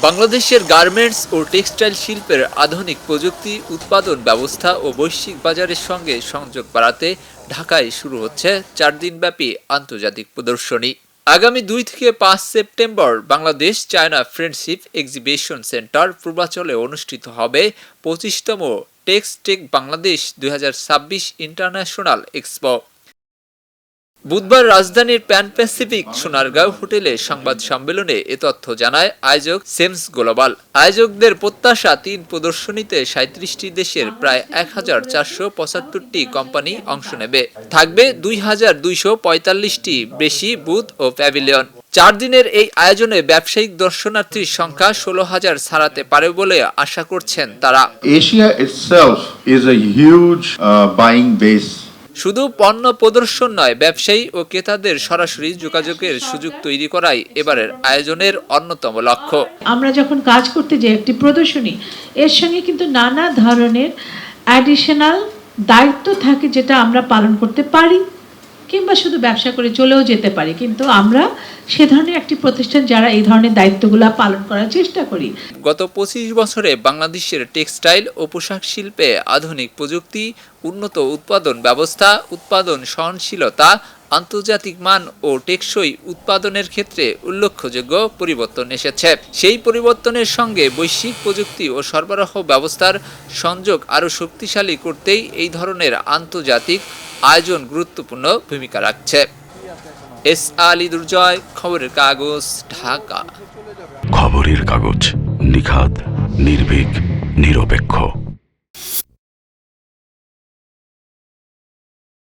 বাংলাদেশের গার্মেন্টস ও টেক্সটাইল শিল্পের আধুনিক প্রযুক্তি, উৎপাদন ব্যবস্থা ও বৈশ্বিক বাজারের সঙ্গে সংযোগ বাড়াতে ঢাকায় শুরু হচ্ছে 4 দিনব্যাপী আন্তর্জাতিক প্রদর্শনী। আগামী 2 থেকে 5 September Bangladesh China friendship exhibition centre পূর্বাচলে অনুষ্ঠিত হবে 25তম টেক্সটেক বাংলাদেশ 2026 ইন্টারন্যাশনাল এক্সপো। বুধবার রাজধানীর প্যান প্যাসিফিক সোনারগাঁও হোটেলে সংবাদ সম্মেলনে এ তথ্য জানায় আয়োজক সেমস গ্লোবাল। আয়োজকদের প্রত্যাশা 3 প্রদর্শনীতে 37টি দেশের প্রায় 1475টি কোম্পানি অংশ নেবে। থাকবে 2245টি বেশি বুথ ও প্যাভিলিয়ন। 4 দিনের এই আয়োজনে ব্যবসায়িক দর্শনার্থীর সংখ্যা 16,000 ছাড়াতে পারে বলে আশা করছেন তারা। Asia itself is a huge buying base. শুধু পণ্য প্রদর্শন নয়, ব্যবসায়ী ও ক্রেতাদের সরাসরি যোগাযোগের সুযোগ তৈরি করাই এবারের আয়োজনের অন্যতম লক্ষ্য। আমরা যখন কাজ করতে যাই একটি প্রদর্শনী, এর সঙ্গে কিন্তু নানা ধরনের অ্যাডিশনাল দায়িত্ব থাকে যেটা আমরা পালন করতে পারি কিংবা শুধু ব্যবসা করে চলেও যেতে পারি, কিন্তু আমরা সে ধরনের একটি প্রতিষ্ঠান যারা এই ধরনের দায়িত্বগুলো পালন করার চেষ্টা করি। গত 25 বছরে বাংলাদেশের টেক্সটাইল ও পোশাক শিল্পে আধুনিক প্রযুক্তি, উন্নত উৎপাদন ব্যবস্থা, উৎপাদন সহনশীলতা, আন্তর্জাতিক মান ও টেকসই উৎপাদনের ক্ষেত্রে উল্লেখযোগ্য পরিবর্তন এসেছে। সেই পরিবর্তনের সঙ্গে বৈশ্বিক প্রযুক্তি ও সরবরাহ ব্যবস্থার সংযোগ আরও শক্তিশালী করতেই এই ধরনের আন্তর্জাতিক আয়োজন গুরুত্বপূর্ণ ভূমিকা রাখছে। এস আলী দুর্জয়, খবরের কাগজ, ঢাকা। খবরের কাগজ, নিখাদ, নির্ভীক, নিরপেক্ষ।